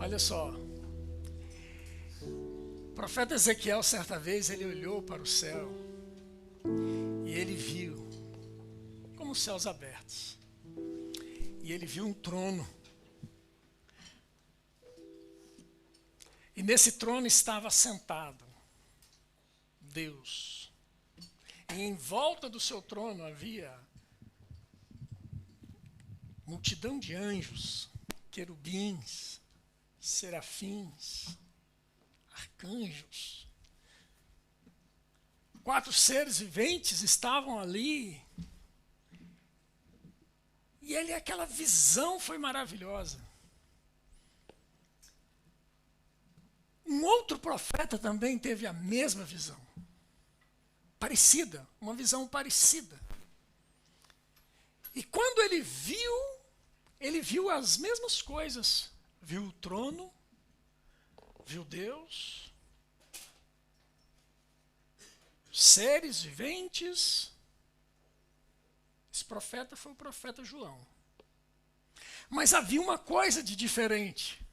Olha só, o profeta Ezequiel, certa vez, ele olhou para o céu e ele viu como os céus abertos. E ele viu um trono. E nesse trono estava sentado Deus. E em volta do seu trono havia multidão de anjos, querubins, serafins, arcanjos. 4 seres viventes estavam ali. E aquela visão foi maravilhosa. Um outro profeta também teve a mesma visão. Parecida, uma visão parecida. E quando ele viu as mesmas coisas. Viu o trono, viu Deus, seres viventes. Esse profeta foi o profeta João. Mas havia uma coisa de diferente.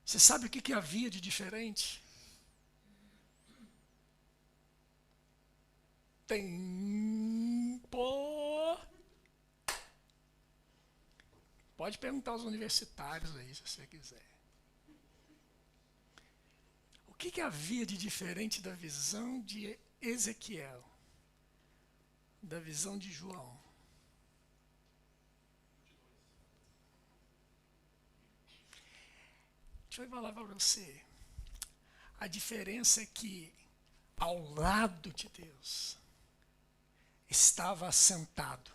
Você sabe o que havia de diferente? Pode perguntar aos universitários aí, se você quiser. O que havia de diferente da visão de Ezequiel? Da visão de João? Deixa eu falar para você. A diferença é que, ao lado de Deus, estava assentado.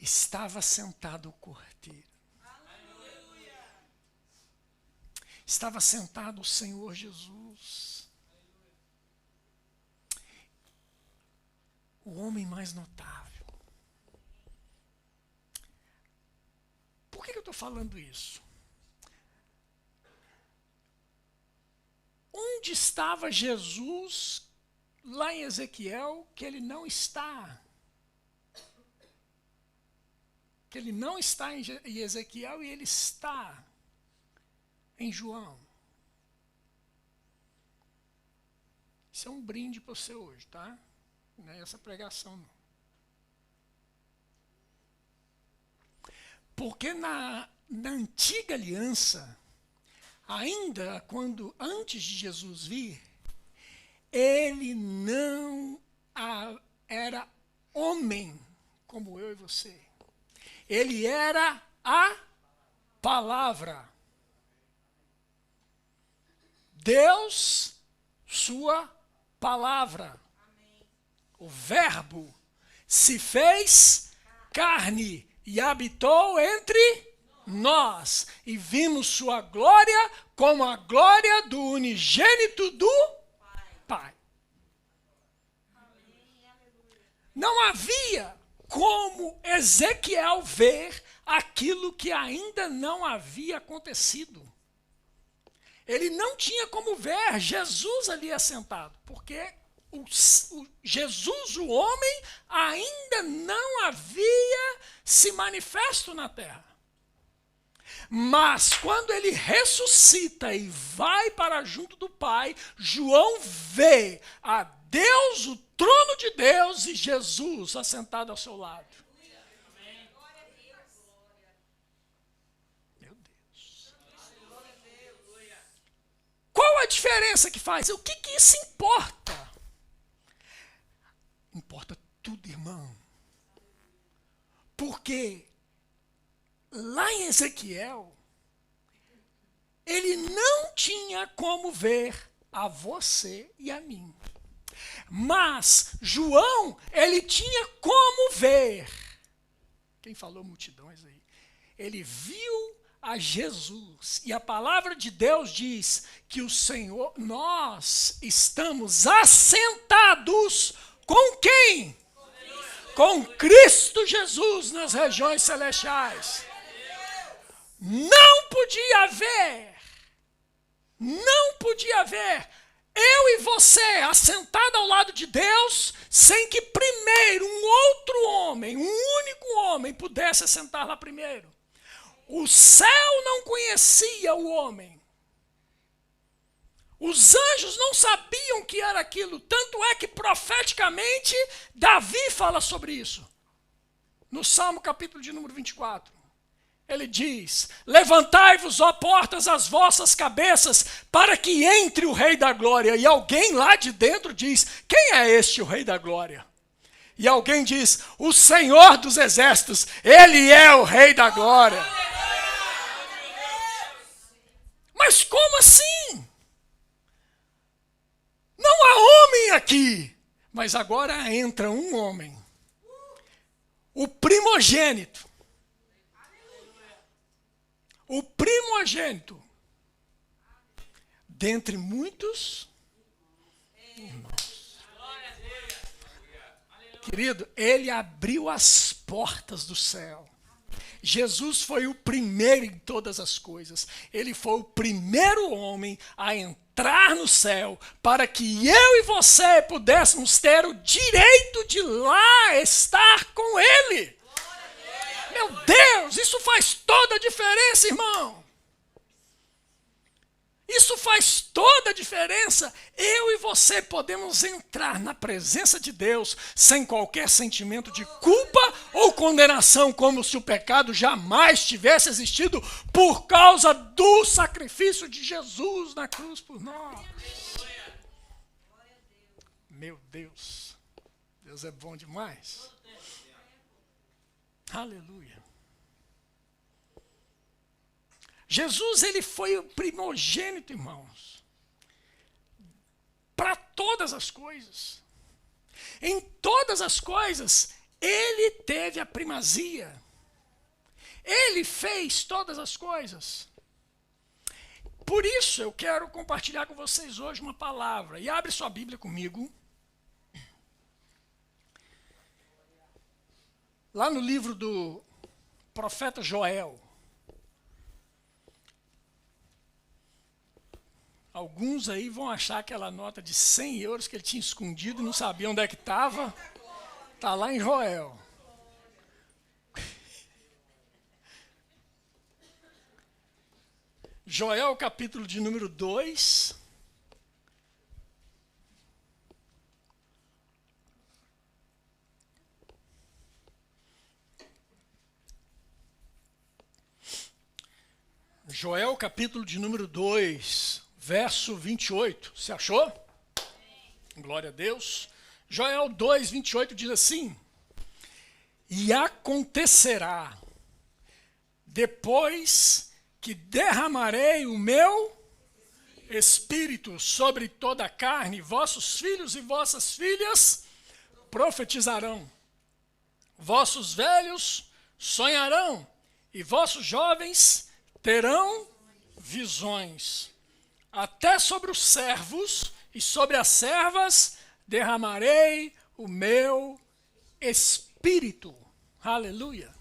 Estava sentado o Cordeiro. Estava sentado o Senhor Jesus. O homem mais notável. Por que eu estou falando isso? Onde estava Jesus lá em Ezequiel que ele não está? Que ele não está em Ezequiel e ele está em João. Isso é um brinde para você hoje, tá? Não é essa pregação, não. Porque na antiga aliança, ainda antes de Jesus vir, ele não era homem como eu e você. Ele era a palavra. Deus, sua palavra. O verbo se fez carne e habitou entre nós. E vimos sua glória como a glória do unigênito do Pai. Não havia como Ezequiel ver aquilo que ainda não havia acontecido. Ele não tinha como ver Jesus ali assentado, porque Jesus, o homem, ainda não havia se manifesto na terra. Mas quando ele ressuscita e vai para junto do Pai, João vê a Deus, o trono de Deus e Jesus assentado ao seu lado. Meu Deus. Qual a diferença que faz? O que isso importa? Importa tudo, irmão. Porque lá em Ezequiel, ele não tinha como ver a você e a mim. Mas João, ele tinha como ver. Quem falou multidões aí? Ele viu a Jesus. E a palavra de Deus diz que o Senhor, nós estamos assentados com quem? Com Cristo Jesus nas regiões celestiais. Não podia haver eu e você assentado ao lado de Deus sem que primeiro um outro pudesse assentar lá primeiro. O céu não conhecia o homem. Os anjos não sabiam que era aquilo. Tanto é que profeticamente Davi fala sobre isso. No Salmo capítulo de número 24. Ele diz: levantai-vos, ó portas, as vossas cabeças, para que entre o Rei da Glória. E alguém lá de dentro diz: quem é este o Rei da Glória? E alguém diz: o Senhor dos Exércitos, Ele é o Rei da Glória. Mas como assim? Não há homem aqui. Mas agora entra um homem. O primogênito. O primogênito. Dentre muitos irmãos. Querido, ele abriu as portas do céu. Jesus foi o primeiro em todas as coisas. Ele foi o primeiro homem a entrar no céu para que eu e você pudéssemos ter o direito de lá estar com ele. Meu Deus, isso faz toda a diferença, irmão. Isso faz toda a diferença. Eu e você podemos entrar na presença de Deus sem qualquer sentimento de culpa ou condenação, como se o pecado jamais tivesse existido por causa do sacrifício de Jesus na cruz por nós. Meu Deus, Deus é bom demais. Aleluia. Jesus, ele foi o primogênito, irmãos, para todas as coisas. Em todas as coisas, ele teve a primazia. Ele fez todas as coisas. Por isso, eu quero compartilhar com vocês hoje uma palavra. E abre sua Bíblia comigo. Lá no livro do profeta Joel. Alguns aí vão achar aquela nota de 100 euros que ele tinha escondido e não sabia onde é que estava. Está lá em Joel. Joel, capítulo de número 2. Joel, capítulo de número 2, verso 28. Você achou? Glória a Deus. Joel 2, 28 diz assim: e acontecerá, depois que derramarei o meu Espírito sobre toda a carne, vossos filhos e vossas filhas profetizarão, vossos velhos sonharão, e vossos jovens terão visões. Até sobre os servos e sobre as servas derramarei o meu Espírito. Aleluia.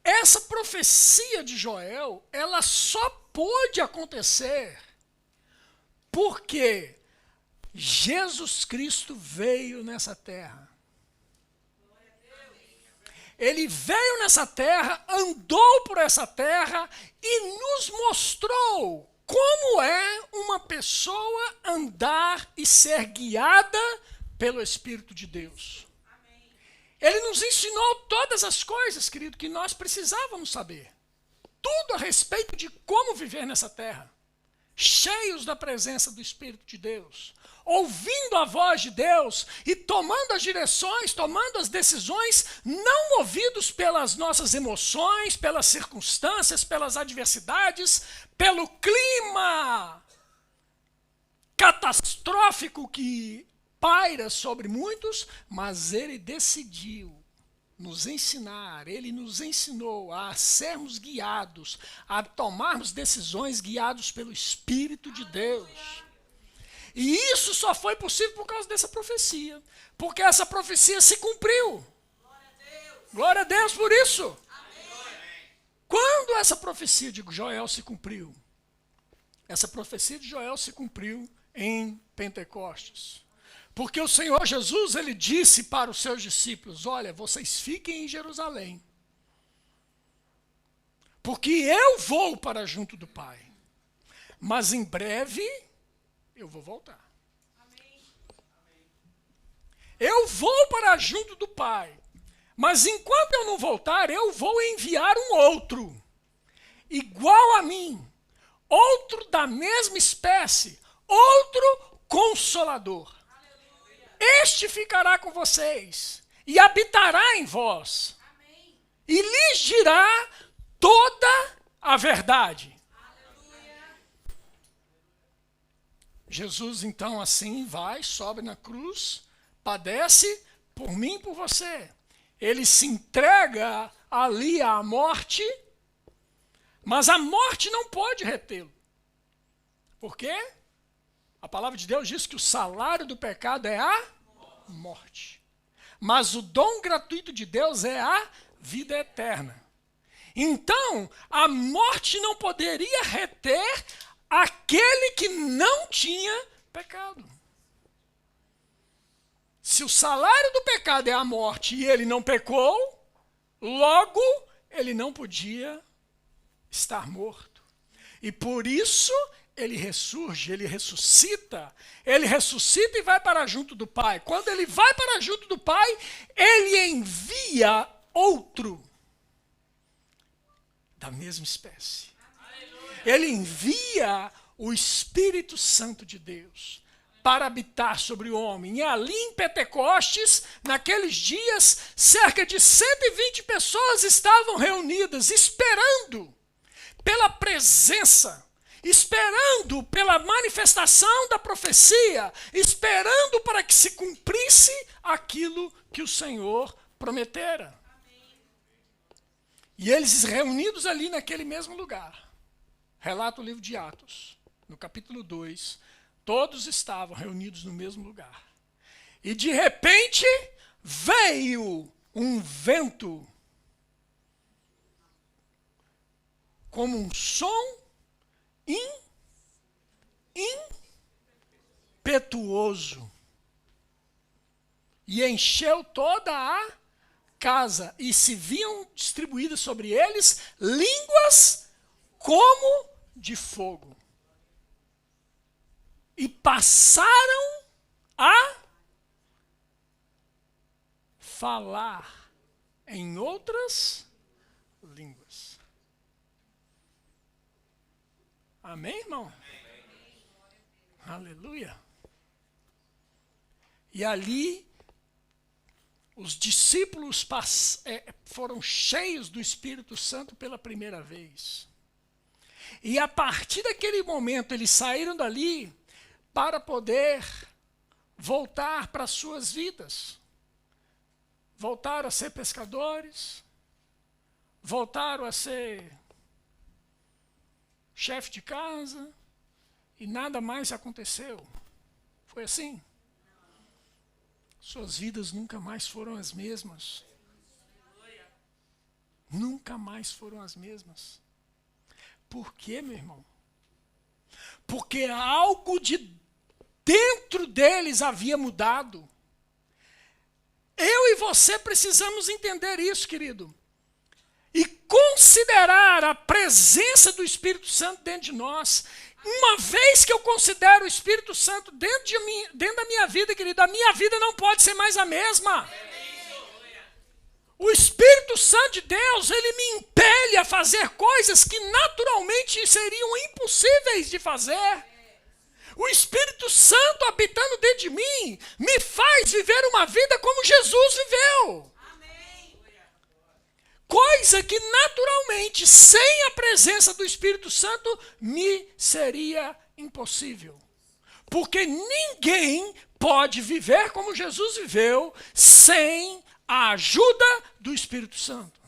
Essa profecia de Joel, ela só pôde acontecer porque Jesus Cristo veio nessa terra. Ele veio nessa terra, andou por essa terra e nos mostrou como é uma pessoa andar e ser guiada pelo Espírito de Deus. Ele nos ensinou todas as coisas, querido, que nós precisávamos saber. Tudo a respeito de como viver nessa terra, cheios da presença do Espírito de Deus, ouvindo a voz de Deus e tomando as direções, tomando as decisões, não movidos pelas nossas emoções, pelas circunstâncias, pelas adversidades, pelo clima catastrófico que paira sobre muitos, mas ele decidiu nos ensinar, ele nos ensinou a sermos guiados, a tomarmos decisões guiados pelo Espírito de Deus. E isso só foi possível por causa dessa profecia, porque essa profecia se cumpriu. Glória a Deus por isso. Quando essa profecia de Joel se cumpriu? Essa profecia de Joel se cumpriu em Pentecostes. Porque o Senhor Jesus, ele disse para os seus discípulos, olha, vocês fiquem em Jerusalém, porque eu vou para junto do Pai, mas em breve eu vou voltar. Eu vou para junto do Pai, mas enquanto eu não voltar, eu vou enviar um outro, igual a mim, outro da mesma espécie, outro Consolador. Este ficará com vocês e habitará em vós. Amém. E lhes dirá toda a verdade. Aleluia. Jesus, então, assim vai, sobe na cruz, padece por mim e por você. Ele se entrega ali à morte, mas a morte não pode retê-lo. Por quê? A palavra de Deus diz que o salário do pecado é a morte. Mas o dom gratuito de Deus é a vida eterna. Então, a morte não poderia reter aquele que não tinha pecado. Se o salário do pecado é a morte e ele não pecou, logo ele não podia estar morto. E por isso ele ressurge, ele ressuscita e vai para junto do Pai. Quando ele vai para junto do Pai, ele envia outro da mesma espécie. Ele envia o Espírito Santo de Deus para habitar sobre o homem. E ali em Pentecostes, naqueles dias, cerca de 120 pessoas estavam reunidas, esperando pela presença, esperando pela manifestação da profecia, esperando para que se cumprisse aquilo que o Senhor prometera. Amém. E eles reunidos ali naquele mesmo lugar, relata o livro de Atos, no capítulo 2, todos estavam reunidos no mesmo lugar. E de repente veio um vento, como um som impetuoso, e encheu toda a casa, e se viam distribuídas sobre eles línguas como de fogo, e passaram a falar em outras línguas. Amém, irmão? Amém. Aleluia. E ali, os discípulos foram cheios do Espírito Santo pela primeira vez. E a partir daquele momento, eles saíram dali para poder voltar para as suas vidas. Voltaram a ser pescadores, voltaram a ser chefe de casa, e nada mais aconteceu. Foi assim? Suas vidas nunca mais foram as mesmas. Nunca mais foram as mesmas. Por quê, meu irmão? Porque algo de dentro deles havia mudado. Eu e você precisamos entender isso, querido. E considerar a presença do Espírito Santo dentro de nós. Uma vez que eu considero o Espírito Santo dentro da minha vida, querido, a minha vida não pode ser mais a mesma. O Espírito Santo de Deus, ele me impele a fazer coisas que naturalmente seriam impossíveis de fazer. O Espírito Santo habitando dentro de mim me faz viver uma vida como Jesus viveu. Coisa que naturalmente, sem a presença do Espírito Santo, me seria impossível. Porque ninguém pode viver como Jesus viveu sem a ajuda do Espírito Santo.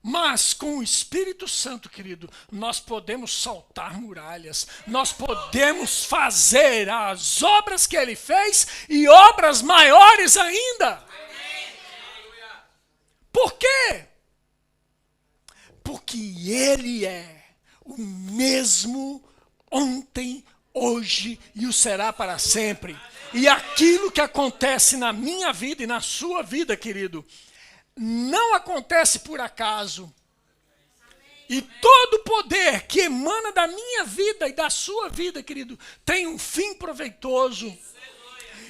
Mas com o Espírito Santo, querido, nós podemos saltar muralhas, nós podemos fazer as obras que ele fez e obras maiores ainda. Por quê? Porque ele é o mesmo ontem, hoje e o será para sempre. E aquilo que acontece na minha vida e na sua vida, querido, não acontece por acaso. E todo poder que emana da minha vida e da sua vida, querido, tem um fim proveitoso.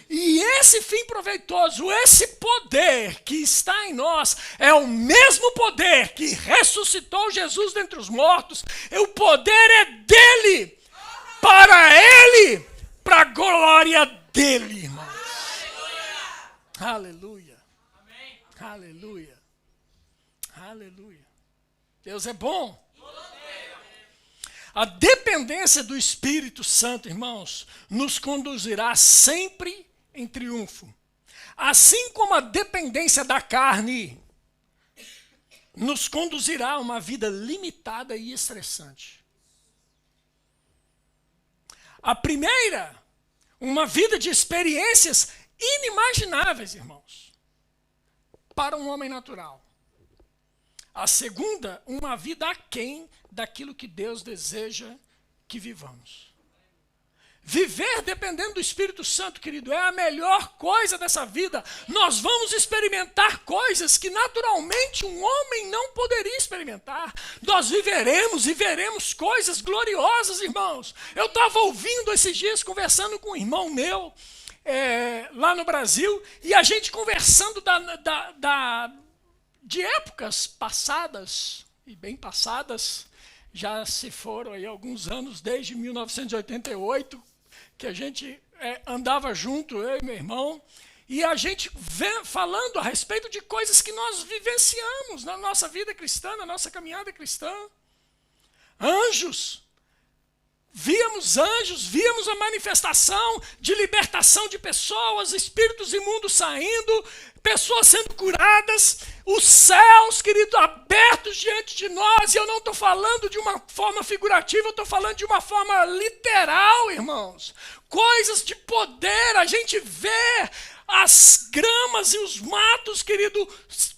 E esse fim proveitoso, esse poder que está em nós, é o mesmo poder que ressuscitou Jesus dentre os mortos. E o poder é dele, para ele, para a glória dele, irmãos. Aleluia. Aleluia. Aleluia. Deus é bom. A dependência do Espírito Santo, irmãos, nos conduzirá sempre em triunfo. Assim como a dependência da carne nos conduzirá a uma vida limitada e estressante. A primeira, uma vida de experiências inimagináveis, irmãos, para um homem natural. A segunda, uma vida aquém daquilo que Deus deseja que vivamos. Viver dependendo do Espírito Santo, querido, é a melhor coisa dessa vida. Nós vamos experimentar coisas que naturalmente um homem não poderia experimentar. Nós viveremos e veremos coisas gloriosas, irmãos. Eu estava ouvindo esses dias, conversando com um irmão meu, lá no Brasil, e a gente conversando de épocas passadas, e bem passadas, já se foram aí alguns anos, desde 1988, que a gente andava junto, eu e meu irmão, e a gente falando a respeito de coisas que nós vivenciamos na nossa vida cristã, na nossa caminhada cristã. Anjos. Víamos anjos, víamos a manifestação de libertação de pessoas, espíritos imundos saindo, pessoas sendo curadas, os céus, querido, abertos diante de nós. E eu não estou falando de uma forma figurativa, eu estou falando de uma forma literal, irmãos. Coisas de poder, a gente vê as gramas e os matos, querido,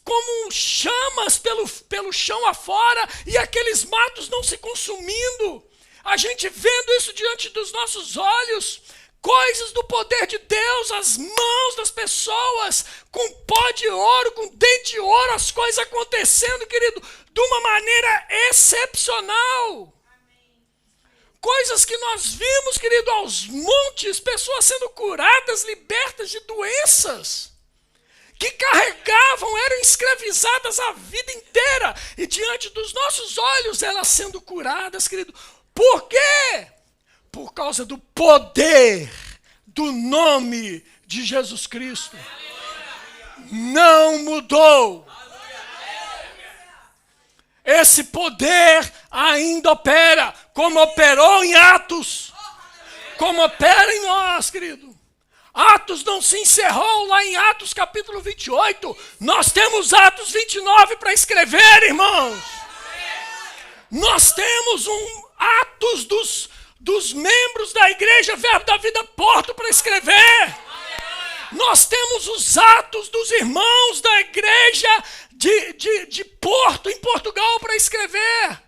como chamas pelo chão afora, e aqueles matos não se consumindo. A gente vendo isso diante dos nossos olhos, coisas do poder de Deus, as mãos das pessoas, com pó de ouro, com dente de ouro, as coisas acontecendo, querido, de uma maneira excepcional. Coisas que nós vimos, querido, aos montes, pessoas sendo curadas, libertas de doenças, que carregavam, eram escravizadas a vida inteira, e diante dos nossos olhos, elas sendo curadas, querido. Por quê? Por causa do poder do nome de Jesus Cristo. Não mudou. Esse poder ainda opera, como operou em Atos, como opera em nós, querido. Atos não se encerrou lá em Atos capítulo 28. Nós temos Atos 29 para escrever, irmãos. Nós temos Atos dos membros da igreja Verbo da Vida Porto para escrever. Nós temos os atos dos irmãos da igreja de Porto, em Portugal, para escrever.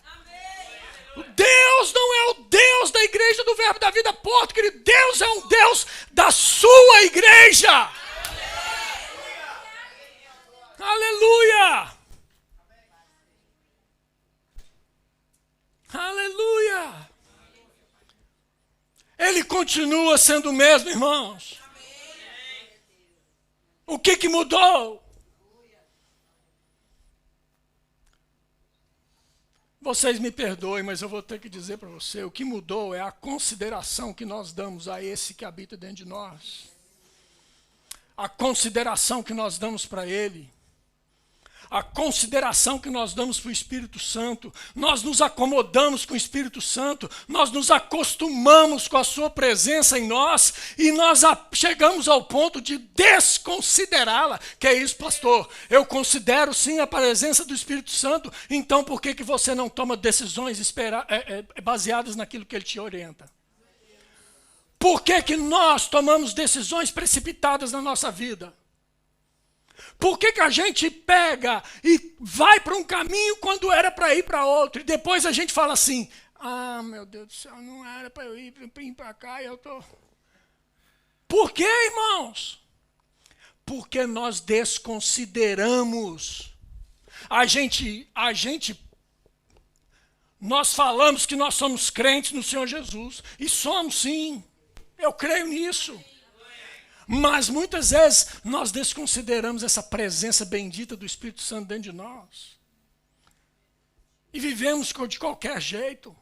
Deus não é o Deus da igreja do Verbo da Vida Porto, querido. Deus é um Deus da sua igreja. Aleluia! Aleluia! Ele continua sendo o mesmo, irmãos. O que mudou? Vocês me perdoem, mas eu vou ter que dizer para você, o que mudou é a consideração que nós damos a esse que habita dentro de nós. A consideração que nós damos para ele. A consideração que nós damos para o Espírito Santo. Nós nos acomodamos com o Espírito Santo, nós nos acostumamos com a sua presença em nós, e nós chegamos ao ponto de desconsiderá-la. Que é isso, pastor? Eu considero sim a presença do Espírito Santo, então por que você não toma decisões baseadas naquilo que ele te orienta? Por que nós tomamos decisões precipitadas na nossa vida? Por que a gente pega e vai para um caminho quando era para ir para outro? E depois a gente fala assim, meu Deus do céu, não era para eu ir para cá e eu estou... Por quê, irmãos? Porque nós desconsideramos. Nós falamos que nós somos crentes no Senhor Jesus. E somos, sim. Eu creio nisso. Mas muitas vezes nós desconsideramos essa presença bendita do Espírito Santo dentro de nós. E vivemos de qualquer jeito.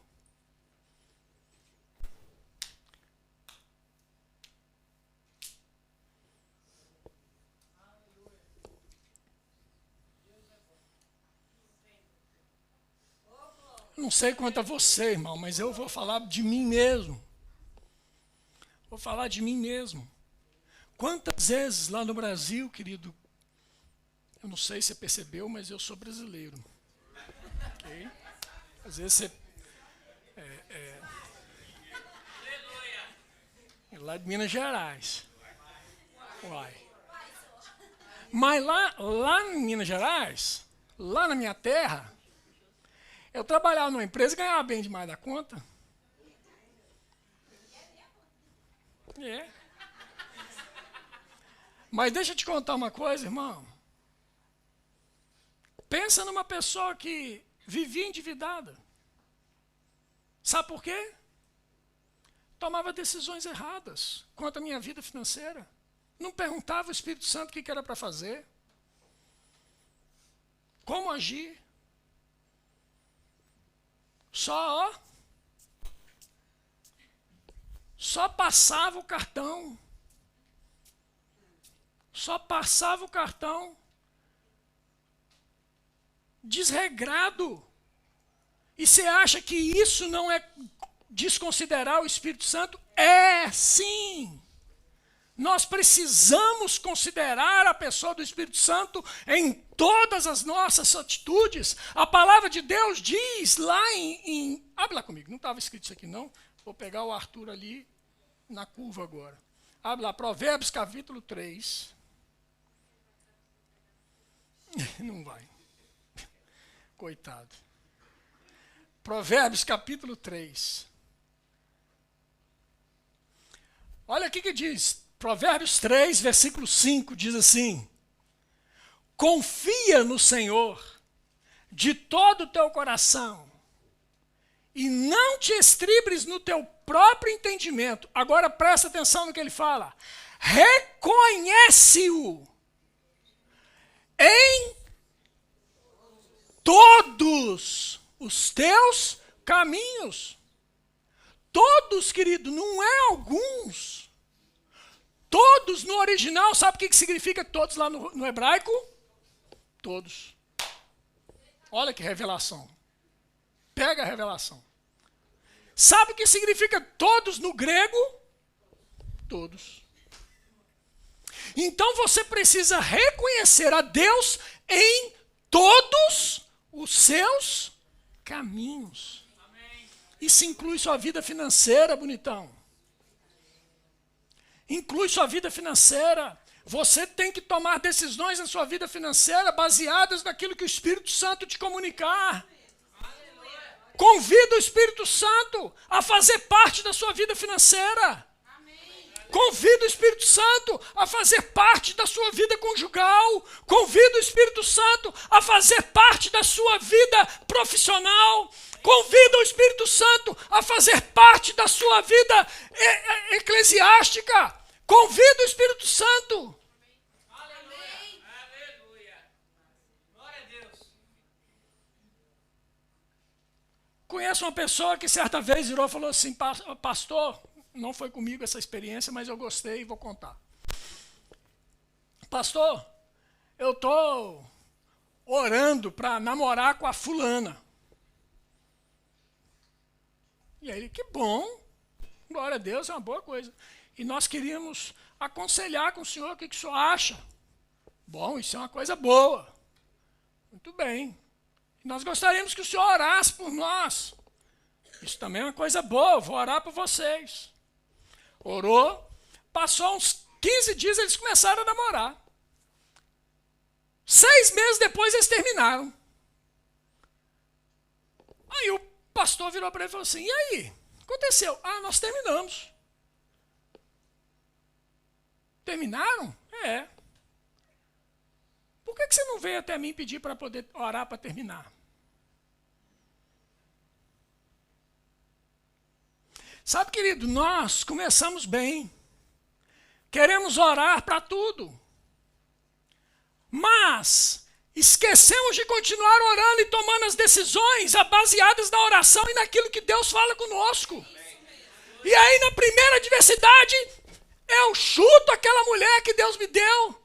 Não sei quanto a você, irmão, mas eu vou falar de mim mesmo. Vou falar de mim mesmo. Quantas vezes lá no Brasil, querido, eu não sei se você percebeu, mas eu sou brasileiro. Okay? Às vezes você... lá de Minas Gerais. Uai. Mas lá em Minas Gerais, lá na minha terra, eu trabalhava numa empresa e ganhava bem demais da conta. É. Mas deixa eu te contar uma coisa, irmão. Pensa numa pessoa que vivia endividada. Sabe por quê? Tomava decisões erradas quanto à minha vida financeira. Não perguntava ao Espírito Santo o que era para fazer. Como agir. Só passava o cartão. Só passava o cartão. Desregrado. E você acha que isso não é desconsiderar o Espírito Santo? É, sim. Nós precisamos considerar a pessoa do Espírito Santo em todas as nossas atitudes. A palavra de Deus diz lá abre lá comigo, não estava escrito isso aqui não. Vou pegar o Arthur ali na curva agora. Abre lá, Provérbios capítulo 3. Não vai. Coitado. Provérbios capítulo 3. Olha aqui que diz. Provérbios 3, versículo 5, diz assim: confia no Senhor de todo o teu coração e não te estribes no teu próprio entendimento. Agora presta atenção no que ele fala. Reconhece-o em todos os teus caminhos. Todos, querido, não é alguns. Todos no original, sabe o que significa todos lá no hebraico? Todos. Olha que revelação. Pega a revelação. Sabe o que significa todos no grego? Todos. Então você precisa reconhecer a Deus em todos os seus caminhos. Isso inclui sua vida financeira, bonitão. Inclui sua vida financeira. Você tem que tomar decisões na sua vida financeira baseadas naquilo que o Espírito Santo te comunicar. Convida o Espírito Santo a fazer parte da sua vida financeira. Convida o Espírito Santo a fazer parte da sua vida conjugal. Convida o Espírito Santo a fazer parte da sua vida profissional. Convida o Espírito Santo a fazer parte da sua vida eclesiástica. Convida o Espírito Santo. Aleluia. Glória a Deus. Conheço uma pessoa que certa vez virou e falou assim: pastor, não foi comigo essa experiência, mas eu gostei e vou contar. Pastor, eu estou orando para namorar com a fulana. E aí, que bom, glória a Deus, é uma boa coisa. E nós queríamos aconselhar com o senhor o que o senhor acha. Bom, isso é uma coisa boa. Muito bem. E nós gostaríamos que o senhor orasse por nós. Isso também é uma coisa boa, vou orar por vocês. Orou, passou uns 15 dias, eles começaram a namorar. 6 meses depois, eles terminaram. Aí o pastor virou para ele e falou assim, e aí? Aconteceu? Nós terminamos. Terminaram? É. Por que você não veio até mim pedir para poder orar para terminar? Sabe, querido, nós começamos bem. Queremos orar para tudo. Mas esquecemos de continuar orando e tomando as decisões baseadas na oração e naquilo que Deus fala conosco. E aí, na primeira adversidade, eu chuto aquela mulher que Deus me deu.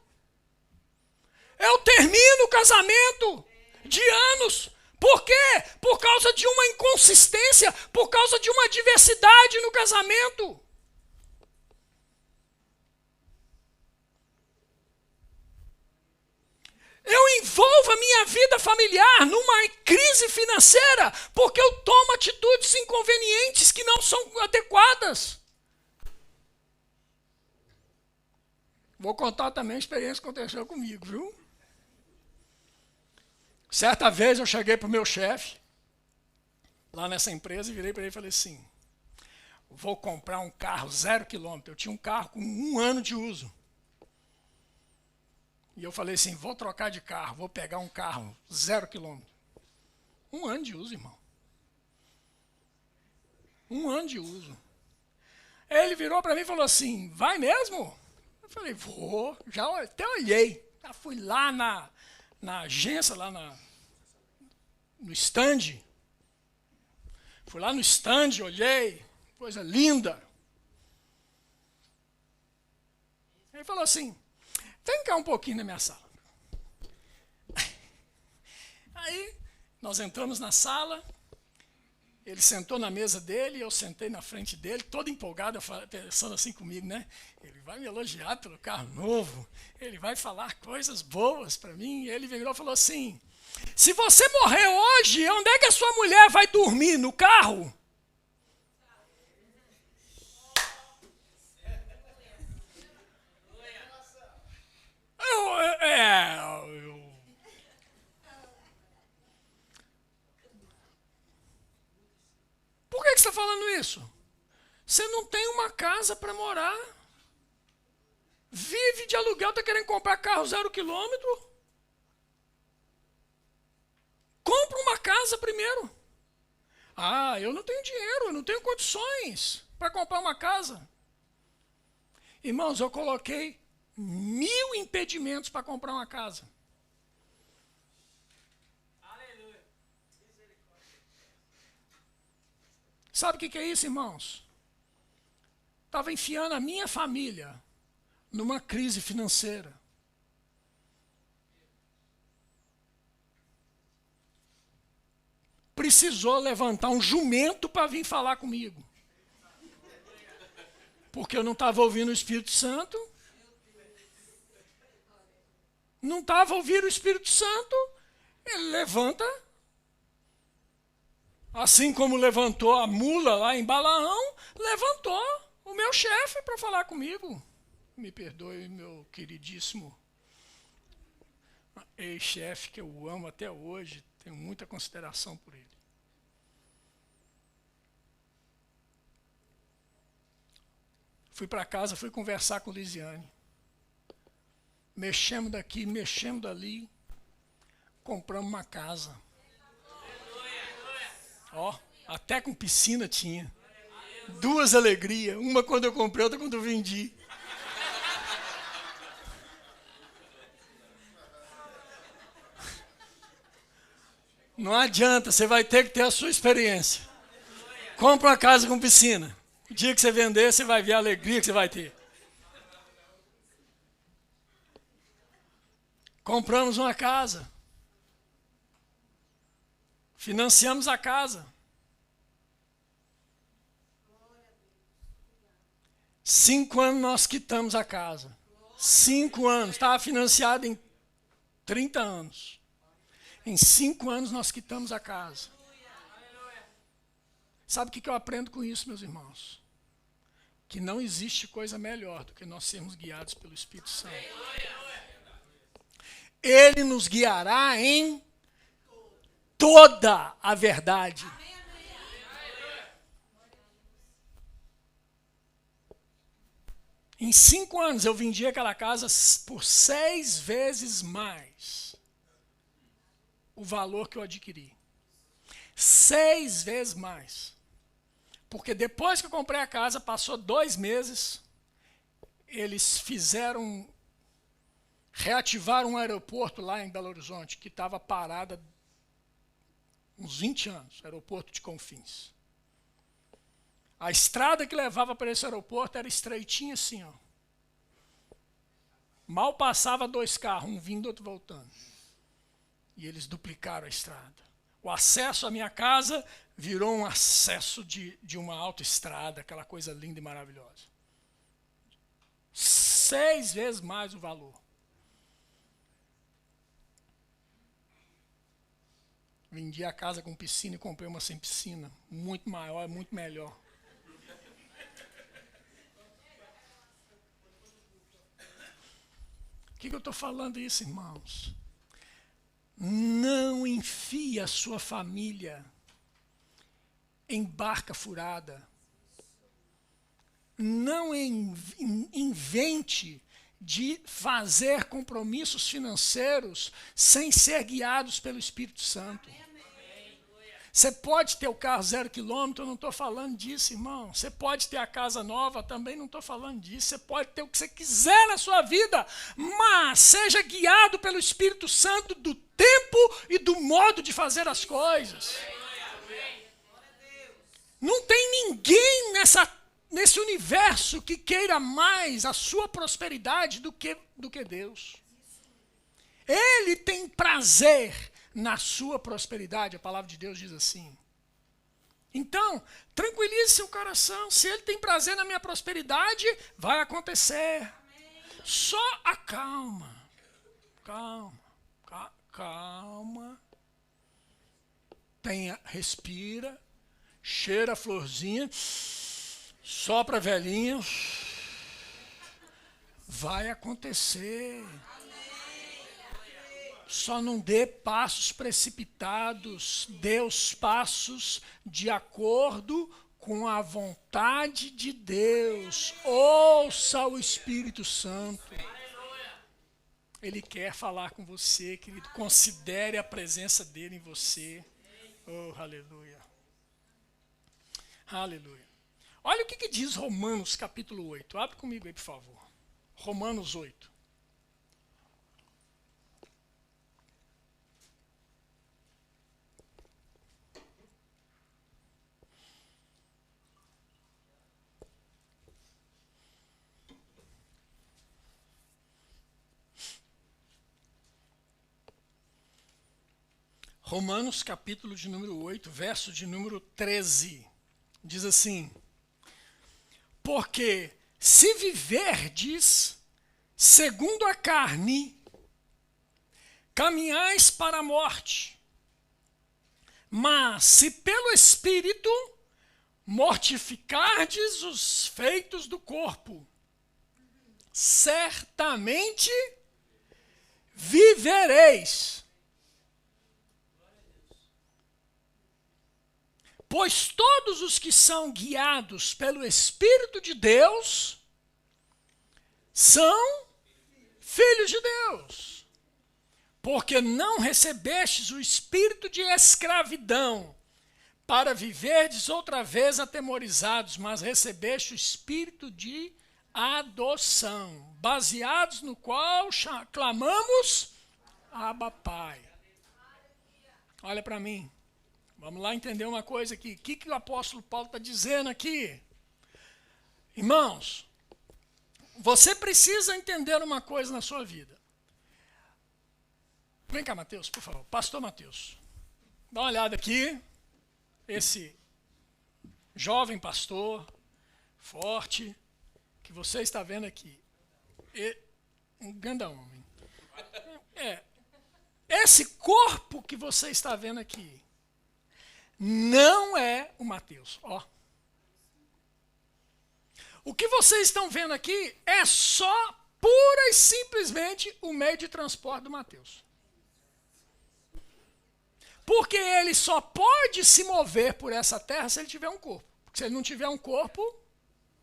Eu termino o casamento de anos. Por quê? Por causa de uma inconsistência, por causa de uma adversidade no casamento. Eu envolvo a minha vida familiar numa crise financeira porque eu tomo atitudes inconvenientes que não são adequadas. Vou contar também a experiência que aconteceu comigo, viu? Certa vez eu cheguei para o meu chefe, lá nessa empresa, e virei para ele e falei assim, vou comprar um carro 0 quilômetro. Eu tinha um carro com 1 ano de uso. E eu falei assim, vou trocar de carro, vou pegar um carro 0 quilômetro. 1 ano de uso, irmão. 1 ano de uso. Ele virou para mim e falou assim, vai mesmo? Eu falei, vou. Já até olhei. Já fui lá na agência, lá no stand. Fui lá no stand, olhei. Coisa linda. Ele falou assim, vem cá um pouquinho na minha sala. Aí, nós entramos na sala, ele sentou na mesa dele, eu sentei na frente dele, todo empolgado, pensando assim comigo, né? Ele vai me elogiar pelo carro novo, ele vai falar coisas boas para mim. E ele virou e falou assim, se você morrer hoje, onde é que a sua mulher vai dormir? No carro? Por que você está falando isso? Você não tem uma casa para morar. Vive de aluguel, está querendo comprar carro 0 quilômetro? Compra uma casa primeiro. Eu não tenho dinheiro, eu não tenho condições para comprar uma casa. Irmãos, eu coloquei 1000 impedimentos para comprar uma casa. Aleluia. Sabe o que é isso, irmãos? Estava enfiando a minha família numa crise financeira. Precisou levantar um jumento para vir falar comigo. Porque eu não estava ouvindo o Espírito Santo. Não estava ouvindo o Espírito Santo. Ele levanta. Assim como levantou a mula lá em Balaão, levantou o meu chefe para falar comigo. Me perdoe, meu queridíssimo ex-chefe, que eu amo até hoje. Tenho muita consideração por ele. Fui para casa, fui conversar com Lisiane. Mexemos daqui, mexemos dali. Compramos uma casa. Até com piscina tinha. 2 alegrias. Uma quando eu comprei, outra quando eu vendi. Não adianta, você vai ter que ter a sua experiência. Compra uma casa com piscina. O dia que você vender, você vai ver a alegria que você vai ter. Compramos uma casa. Financiamos a casa. 5 anos nós quitamos a casa. 5 anos. Estava financiado em 30 anos. Em 5 anos nós quitamos a casa. Sabe o que eu aprendo com isso, meus irmãos? Que não existe coisa melhor do que nós sermos guiados pelo Espírito Santo. Ele nos guiará em toda a verdade. Em 5 anos eu vendi aquela casa por 6 vezes mais o valor que eu adquiri. 6 vezes mais. Porque depois que eu comprei a casa, passou 2 meses, eles reativaram um aeroporto lá em Belo Horizonte, que estava parado há uns 20 anos, aeroporto de Confins. A estrada que levava para esse aeroporto era estreitinha assim, ó. Mal passava 2 carros, um vindo, outro voltando. E eles duplicaram a estrada. O acesso à minha casa virou um acesso de uma autoestrada, aquela coisa linda e maravilhosa. 6 vezes mais o valor. Vendi a casa com piscina e comprei uma sem piscina. Muito maior, muito melhor. Por que eu estou falando isso, irmãos? Não enfie a sua família em barca furada. Não invente de fazer compromissos financeiros sem ser guiados pelo Espírito Santo. Você pode ter o carro 0 quilômetro, eu não estou falando disso, irmão. Você pode ter a casa nova, também não estou falando disso. Você pode ter o que você quiser na sua vida, mas seja guiado pelo Espírito Santo do tempo e do modo de fazer as coisas. Não tem ninguém nesse universo que queira mais a sua prosperidade do que Deus. Ele tem prazer na sua prosperidade, a palavra de Deus diz assim. Então, tranquilize seu coração. Se ele tem prazer na minha prosperidade, vai acontecer. Amém. Só acalma. Calma. Respira. Cheira a florzinha. Sopra a velhinha. Vai acontecer. Só não dê passos precipitados, dê os passos de acordo com a vontade de Deus. Ouça o Espírito Santo. Ele quer falar com você, querido. Considere a presença dele em você. Oh, aleluia. Aleluia. Olha o que diz Romanos capítulo 8. Abre comigo aí, por favor. Romanos 8. Romanos, capítulo de número 8, verso de número 13. Diz assim: porque se viverdes segundo a carne, caminhais para a morte. Mas se pelo Espírito mortificardes os feitos do corpo, certamente vivereis. Pois todos os que são guiados pelo Espírito de Deus são filhos de Deus. Porque não recebestes o espírito de escravidão para viverdes outra vez atemorizados, mas recebeste o espírito de adoção, baseados no qual clamamos, Abba, Pai. Olha para mim. Vamos lá entender uma coisa aqui. O que o apóstolo Paulo está dizendo aqui? Irmãos, você precisa entender uma coisa na sua vida. Vem cá, Mateus, por favor. Pastor Mateus. Dá uma olhada aqui. Esse jovem pastor, forte, que você está vendo aqui. Um grande homem. Esse corpo que você está vendo aqui não é o Mateus. Ó. O que vocês estão vendo aqui é só, pura e simplesmente, o meio de transporte do Mateus. Porque ele só pode se mover por essa terra se ele tiver um corpo. Porque se ele não tiver um corpo,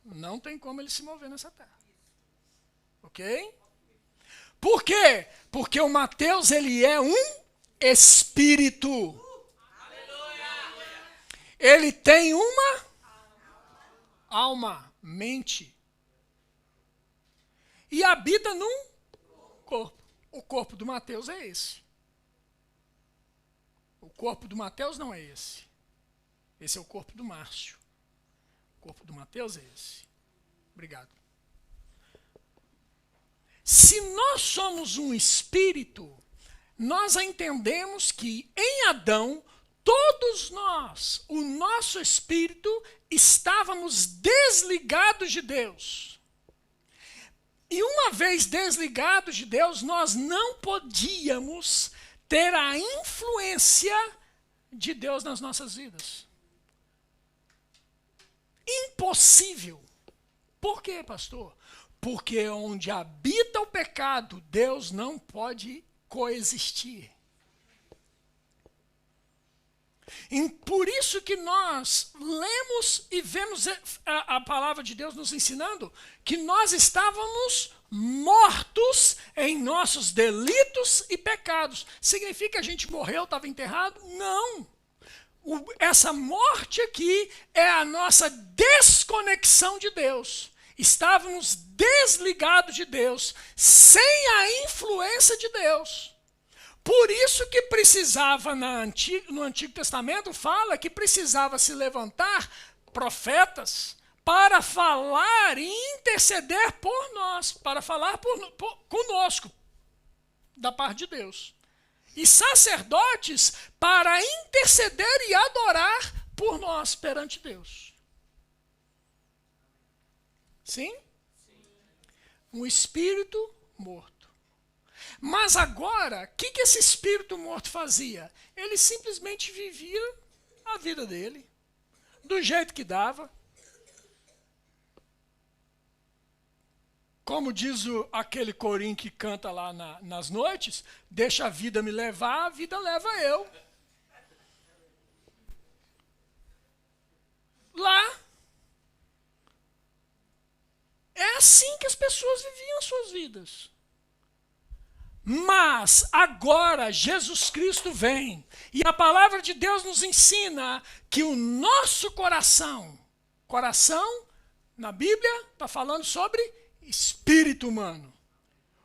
não tem como ele se mover nessa terra. Ok? Por quê? Porque o Mateus, ele é um espírito. Ele tem uma alma, mente. E habita num corpo. O corpo do Mateus é esse. O corpo do Mateus não é esse. Esse é o corpo do Márcio. O corpo do Mateus é esse. Obrigado. Se nós somos um espírito, nós entendemos que em Adão, todos nós, o nosso espírito, estávamos desligados de Deus. E uma vez desligados de Deus, nós não podíamos ter a influência de Deus nas nossas vidas. Impossível. Por quê, pastor? Porque onde habita o pecado, Deus não pode coexistir. E por isso que nós lemos e vemos a palavra de Deus nos ensinando que nós estávamos mortos em nossos delitos e pecados. Significa que a gente morreu, estava enterrado? Não. Essa morte aqui é a nossa desconexão de Deus. Estávamos desligados de Deus, sem a influência de Deus. Por isso que precisava, no Antigo Testamento, fala que precisava se levantar profetas para falar e interceder por nós, para falar conosco, da parte de Deus. E sacerdotes para interceder e adorar por nós perante Deus. Sim? Um espírito morto. Mas agora, o que esse espírito morto fazia? Ele simplesmente vivia a vida dele, do jeito que dava. Como diz aquele corinho que canta lá nas noites, deixa a vida me levar, a vida leva eu. Lá. É assim que as pessoas viviam as suas vidas. Mas agora Jesus Cristo vem e a palavra de Deus nos ensina que o nosso coração na Bíblia está falando sobre espírito humano.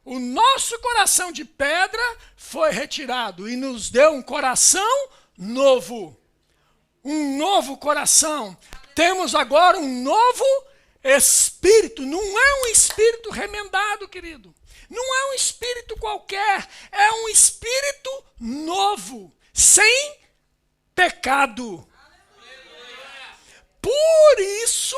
O nosso coração de pedra foi retirado e nos deu um coração novo. Um novo coração. Temos agora um novo espírito. Não é um espírito remendado, querido. Não é um espírito qualquer, é um espírito novo, sem pecado. Por isso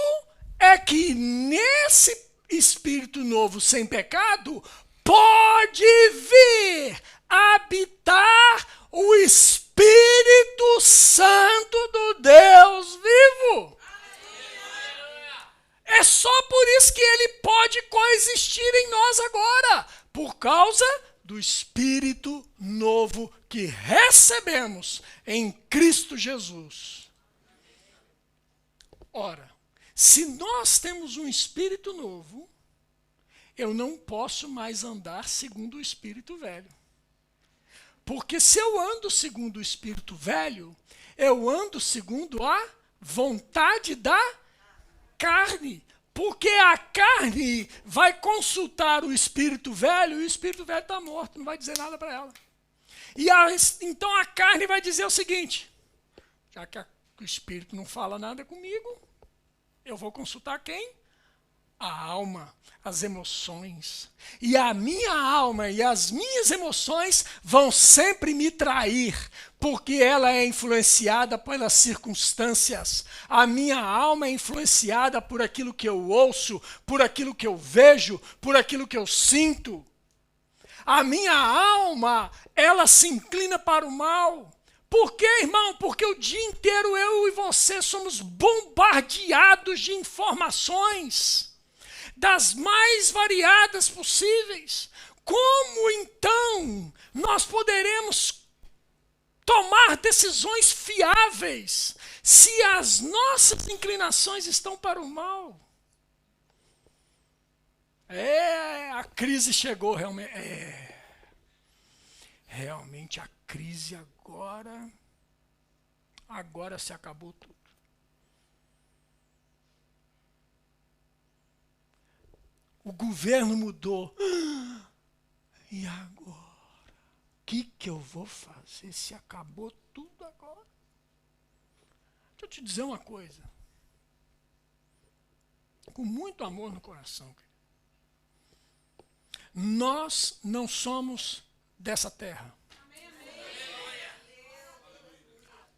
é que nesse espírito novo, sem pecado, pode vir habitar o Espírito Santo do Deus vivo. É só por isso que ele pode coexistir em nós agora, por causa do Espírito novo que recebemos em Cristo Jesus. Ora, se nós temos um Espírito novo, eu não posso mais andar segundo o Espírito velho. Porque se eu ando segundo o Espírito velho, eu ando segundo a vontade da carne, porque a carne vai consultar o espírito velho e o espírito velho está morto, não vai dizer nada para ela. Então a carne vai dizer o seguinte: já que o espírito não fala nada comigo, eu vou consultar quem? A alma, as emoções. E a minha alma e as minhas emoções vão sempre me trair, porque ela é influenciada pelas circunstâncias. A minha alma é influenciada por aquilo que eu ouço, por aquilo que eu vejo, por aquilo que eu sinto. A minha alma, ela se inclina para o mal. Por quê, irmão? Porque o dia inteiro eu e você somos bombardeados de informações das mais variadas possíveis. Como então nós poderemos tomar decisões fiáveis se as nossas inclinações estão para o mal? A crise chegou realmente. Realmente a crise agora se acabou tudo. O governo mudou. E agora? O que eu vou fazer se acabou tudo agora? Deixa eu te dizer uma coisa. Com muito amor no coração. Nós não somos dessa terra.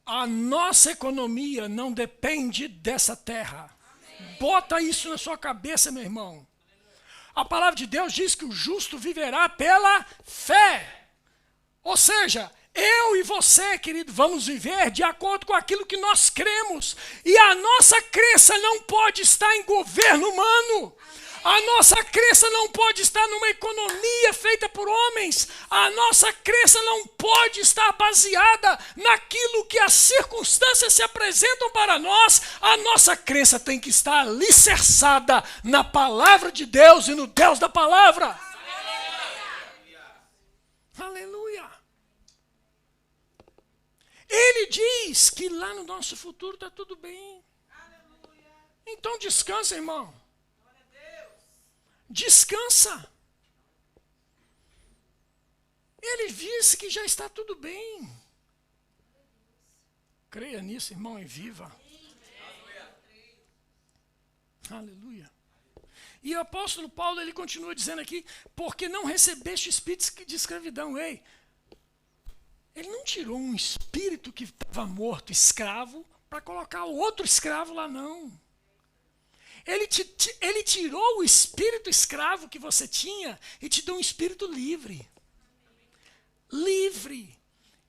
A nossa economia não depende dessa terra. Bota isso na sua cabeça, meu irmão. A palavra de Deus diz que o justo viverá pela fé. Ou seja, eu e você, querido, vamos viver de acordo com aquilo que nós cremos. E a nossa crença não pode estar em governo humano. A nossa crença não pode estar numa economia feita por homens. A nossa crença não pode estar baseada naquilo que as circunstâncias se apresentam para nós. A nossa crença tem que estar alicerçada na palavra de Deus e no Deus da palavra. Aleluia. Ele diz que lá no nosso futuro está tudo bem. Então descansa, irmão. Descansa. Ele disse que já está tudo bem. Creia nisso, irmão, e viva. Aleluia. E o apóstolo Paulo, ele continua dizendo aqui, porque não recebeste espírito de escravidão. Ei, ele não tirou um espírito que estava morto, escravo, para colocar outro escravo lá, não. Ele tirou o espírito escravo que você tinha e te deu um espírito livre. Livre.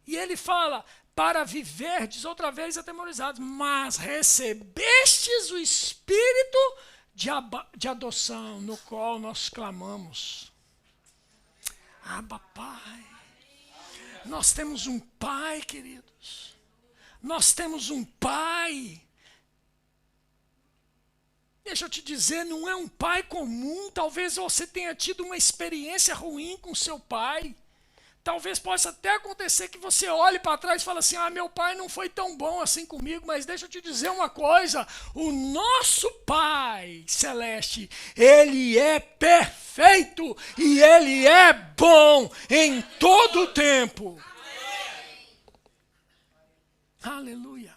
E ele fala, para viverdes outra vez atemorizados, mas recebestes o espírito de adoção, no qual nós clamamos. Abba, Pai. Nós temos um Pai, queridos. Nós temos um Pai. Deixa eu te dizer, não é um pai comum. Talvez você tenha tido uma experiência ruim com seu pai. Talvez possa até acontecer que você olhe para trás e fale assim, meu pai não foi tão bom assim comigo, mas deixa eu te dizer uma coisa, o nosso Pai Celeste, Ele é perfeito e Ele é bom em todo o tempo. Aleluia.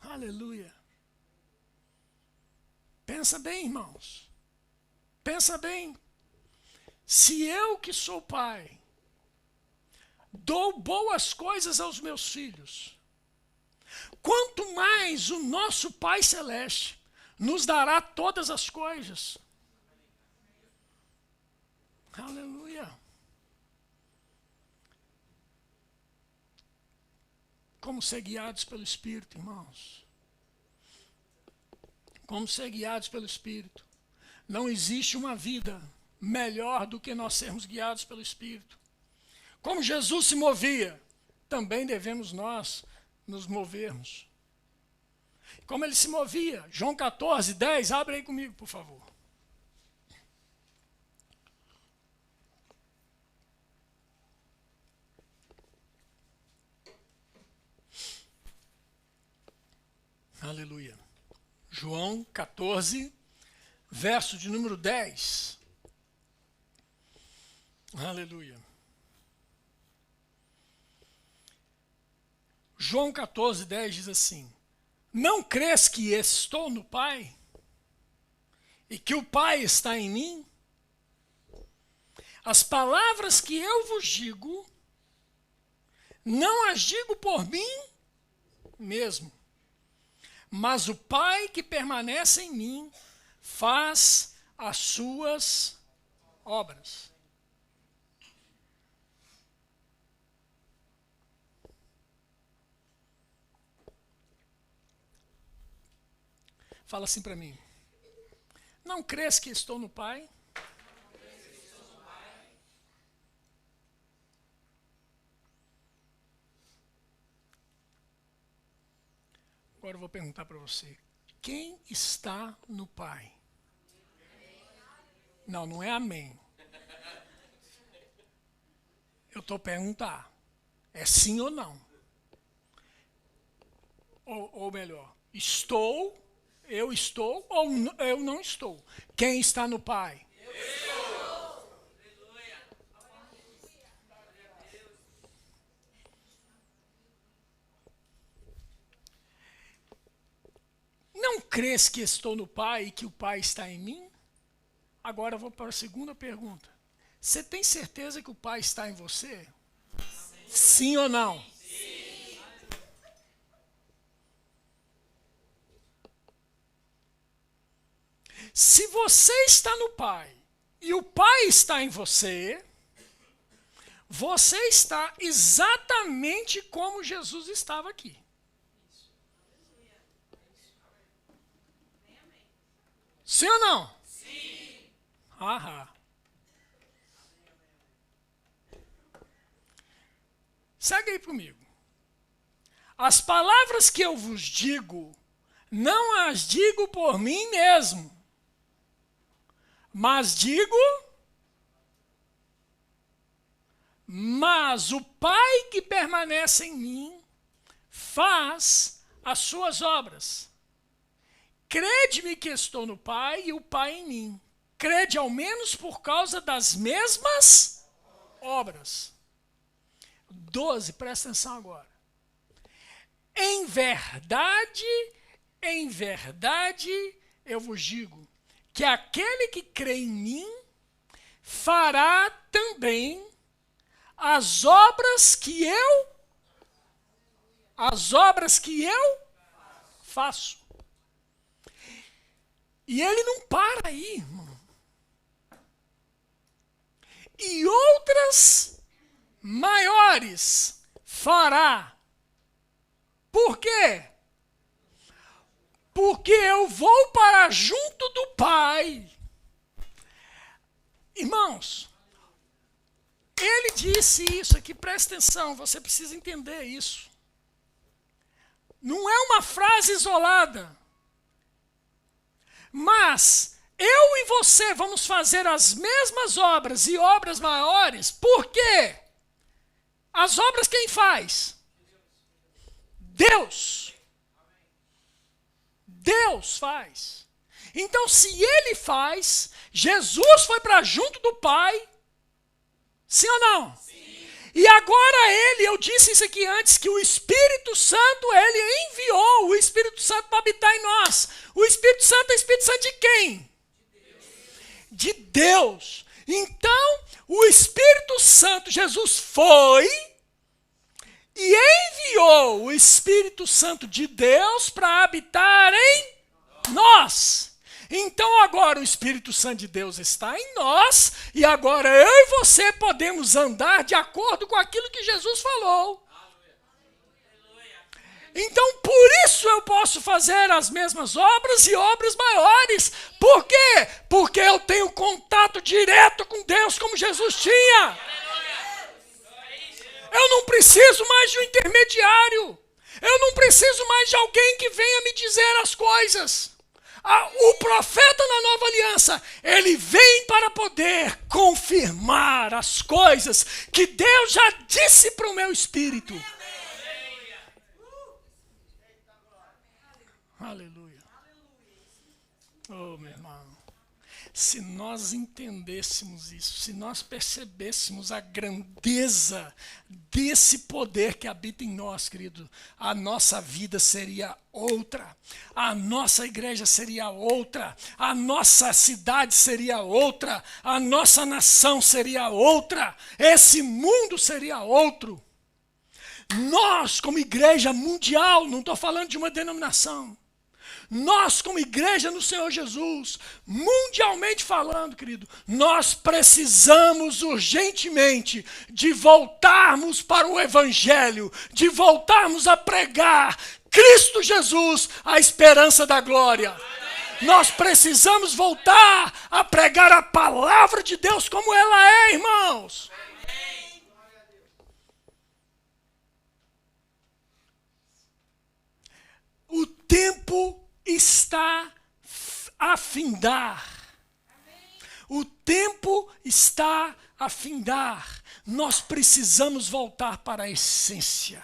Aleluia. Pensa bem, irmãos. Pensa bem. Se eu que sou pai, dou boas coisas aos meus filhos, quanto mais o nosso Pai Celeste nos dará todas as coisas. Aleluia. Como ser guiados pelo Espírito, irmãos. Como ser guiados pelo Espírito. Não existe uma vida melhor do que nós sermos guiados pelo Espírito. Como Jesus se movia, também devemos nós nos movermos. Como ele se movia, João 14, 10, abre aí comigo, por favor. Aleluia. João 14, verso de número 10. Aleluia. João 14, 10 diz assim: não crês que estou no Pai? E que o Pai está em mim? As palavras que eu vos digo, não as digo por mim mesmo, mas o Pai que permanece em mim faz as suas obras. Fala assim para mim. Não crês que estou no Pai? Agora eu vou perguntar para você. Quem está no Pai? Não, não é amém. Eu estou perguntando. É sim ou não? Ou melhor, eu estou ou eu não estou? Quem está no Pai? Eu estou. Não crês que estou no Pai e que o Pai está em mim? Agora eu vou para a segunda pergunta. Você tem certeza que o Pai está em você? Sim ou não? Sim. Se você está no Pai e o Pai está em você, você está exatamente como Jesus estava aqui. Sim ou não? Sim. Aham. Segue aí comigo. As palavras que eu vos digo, não as digo por mim mesmo, mas o Pai que permanece em mim faz as suas obras. Crede-me que estou no Pai e o Pai em mim. Crede ao menos por causa das mesmas obras. 12, presta atenção agora. Em verdade, eu vos digo, que aquele que crê em mim fará também as obras que eu faço. E ele não para aí, irmão. E outras maiores fará. Por quê? Porque eu vou para junto do Pai. Irmãos, ele disse isso aqui, presta atenção, você precisa entender isso. Não é uma frase isolada. Mas eu e você vamos fazer as mesmas obras e obras maiores. Por quê? As obras quem faz? Deus. Deus faz. Então, se ele faz, Jesus foi para junto do Pai. Sim ou não? Sim. E agora eu disse isso aqui antes, que o Espírito Santo, ele enviou o Espírito Santo para habitar em nós. O Espírito Santo é o Espírito Santo de quem? De Deus. Então, o Espírito Santo, Jesus foi e enviou o Espírito Santo de Deus para habitar em nós. Então agora o Espírito Santo de Deus está em nós e agora eu e você podemos andar de acordo com aquilo que Jesus falou. Então por isso eu posso fazer as mesmas obras e obras maiores. Por quê? Porque eu tenho contato direto com Deus como Jesus tinha. Eu não preciso mais de um intermediário. Eu não preciso mais de alguém que venha me dizer as coisas. O profeta na nova aliança, ele vem para poder confirmar as coisas que Deus já disse para o meu espírito. Aleluia. Oh, meu irmão. Se nós entendêssemos isso, se nós percebêssemos a grandeza desse poder que habita em nós, querido, a nossa vida seria outra, a nossa igreja seria outra, a nossa cidade seria outra, a nossa nação seria outra, esse mundo seria outro. Nós, como igreja mundial, não estou falando de uma denominação, nós, como igreja no Senhor Jesus, mundialmente falando, querido, nós precisamos urgentemente de voltarmos para o Evangelho, de voltarmos a pregar Cristo Jesus, a esperança da glória. Nós precisamos voltar a pregar a palavra de Deus como ela é, irmãos. O tempo está a findar. O tempo está a findar. Nós precisamos voltar para a essência.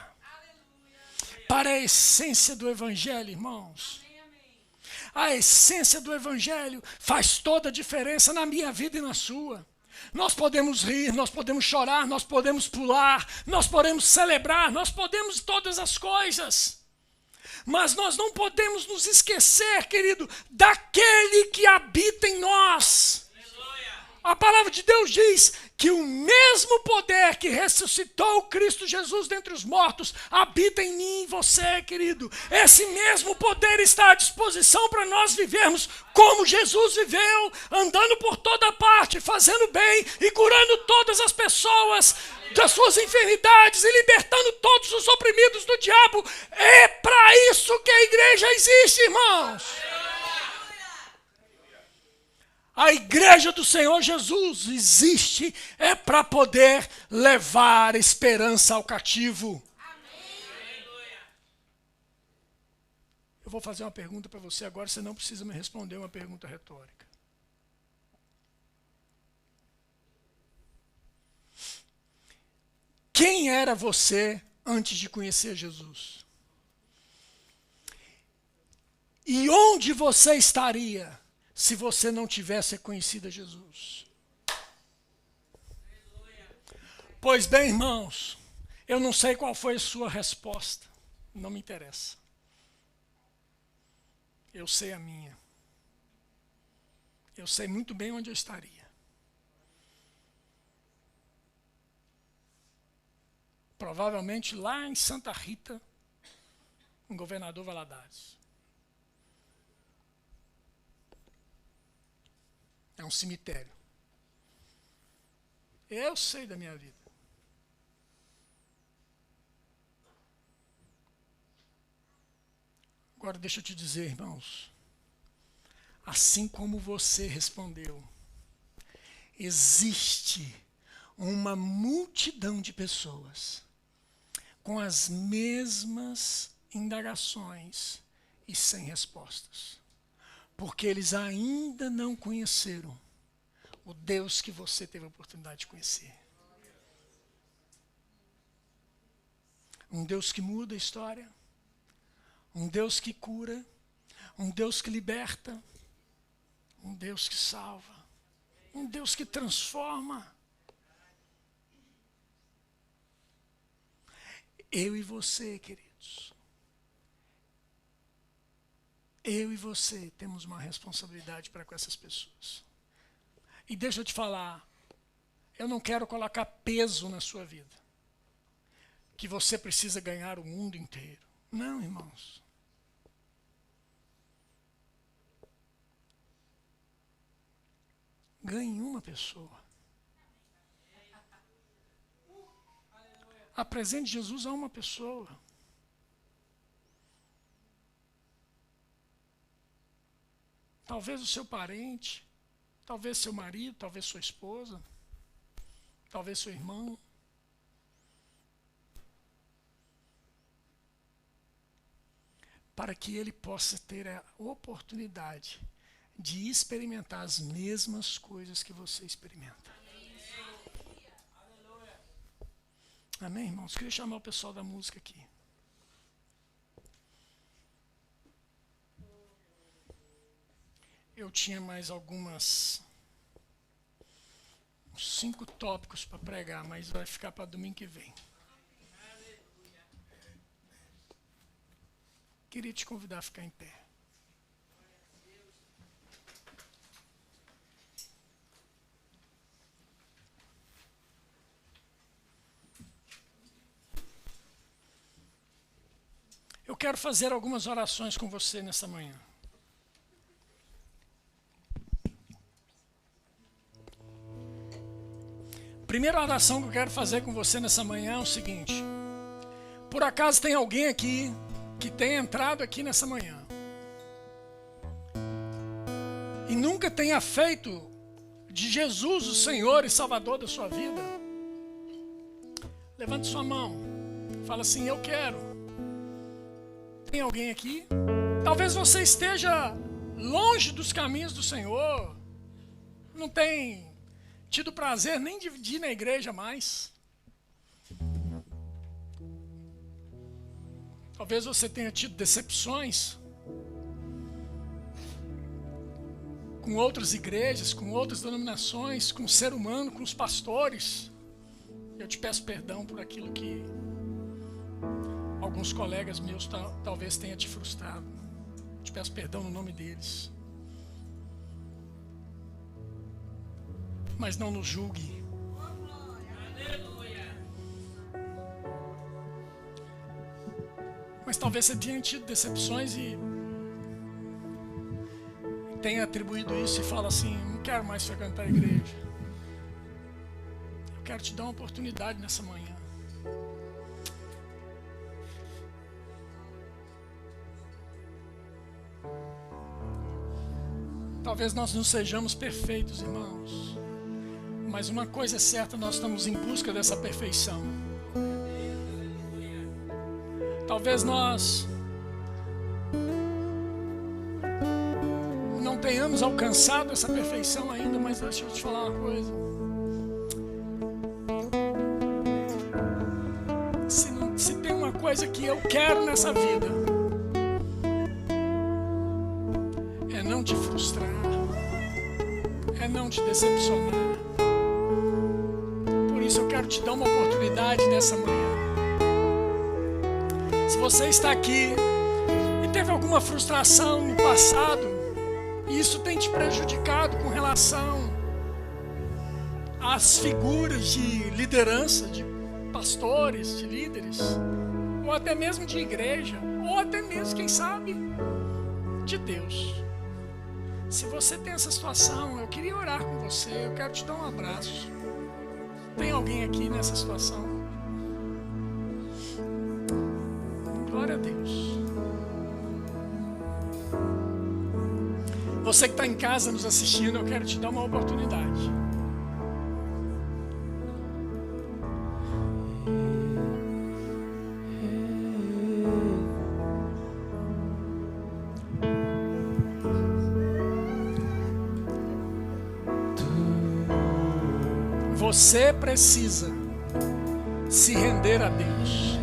Para a essência do Evangelho, irmãos. A essência do Evangelho faz toda a diferença na minha vida e na sua. Nós podemos rir, nós podemos chorar, nós podemos pular, nós podemos celebrar, nós podemos todas as coisas. Mas nós não podemos nos esquecer, querido, daquele que habita em nós. A palavra de Deus diz que o mesmo poder que ressuscitou Cristo Jesus dentre os mortos habita em mim e em você, querido. Esse mesmo poder está à disposição para nós vivermos como Jesus viveu, andando por toda parte, fazendo bem e curando todas as pessoas das suas enfermidades e libertando todos os oprimidos do diabo. É para isso que a igreja existe, irmãos. A igreja do Senhor Jesus existe para poder levar esperança ao cativo. Eu vou fazer uma pergunta para você agora, você não precisa me responder uma pergunta retórica. Quem era você antes de conhecer Jesus? E onde você estaria se você não tivesse conhecido Jesus? Pois bem, irmãos, eu não sei qual foi a sua resposta. Não me interessa. Eu sei a minha. Eu sei muito bem onde eu estaria. Provavelmente lá em Santa Rita, em Governador Valadares. É um cemitério. Eu sei da minha vida. Agora deixa eu te dizer, irmãos. Assim como você respondeu, existe uma multidão de pessoas com as mesmas indagações e sem respostas. Porque eles ainda não conheceram o Deus que você teve a oportunidade de conhecer. Um Deus que muda a história, um Deus que cura, um Deus que liberta, um Deus que salva, um Deus que transforma. Eu e você, queridos, eu e você temos uma responsabilidade para com essas pessoas. E deixa eu te falar, eu não quero colocar peso na sua vida, que você precisa ganhar o mundo inteiro. Não, irmãos. Ganhe uma pessoa. Apresente Jesus a uma pessoa. Talvez o seu parente, talvez seu marido, talvez sua esposa, talvez seu irmão. Para que ele possa ter a oportunidade de experimentar as mesmas coisas que você experimenta. Amém, irmãos? Queria chamar o pessoal da música aqui. Eu tinha mais uns 5 tópicos para pregar, mas vai ficar para domingo que vem. Queria te convidar a ficar em pé. Eu quero fazer algumas orações com você nessa manhã. Primeira oração que eu quero fazer com você nessa manhã é o seguinte. Por acaso tem alguém aqui que tenha entrado aqui nessa manhã e nunca tenha feito de Jesus o Senhor e Salvador da sua vida? Levante sua mão. Fala assim, eu quero. Tem alguém aqui? Talvez você esteja longe dos caminhos do Senhor. não tem tido prazer nem de ir na igreja mais. Talvez você tenha tido decepções com outras igrejas, com outras denominações, com o ser humano, com os pastores. Eu te peço perdão por aquilo que alguns colegas meus talvez tenha te frustrado. Eu te peço perdão no nome deles. Mas não nos julgue. Mas talvez você tenha tido decepções e tenha atribuído isso e fala assim: não quero mais frequentar a igreja. Eu quero te dar uma oportunidade nessa manhã. Talvez nós não sejamos perfeitos, irmãos, mas uma coisa é certa, nós estamos em busca dessa perfeição. Talvez nós não tenhamos alcançado essa perfeição ainda, mas deixa eu te falar uma coisa. Se tem uma coisa que eu quero nessa vida, é não te frustrar, é não te decepcionar. Por isso eu quero te dar uma oportunidade nessa manhã. Se você está aqui e teve alguma frustração no passado, e isso tem te prejudicado com relação às figuras de liderança, de pastores, de líderes, ou até mesmo de igreja, ou até mesmo, quem sabe, de Deus. Se você tem essa situação, eu queria orar com você, eu quero te dar um abraço. Tem alguém aqui nessa situação? Glória a Deus. Você que está em casa nos assistindo, eu quero te dar uma oportunidade. Você precisa se render a Deus.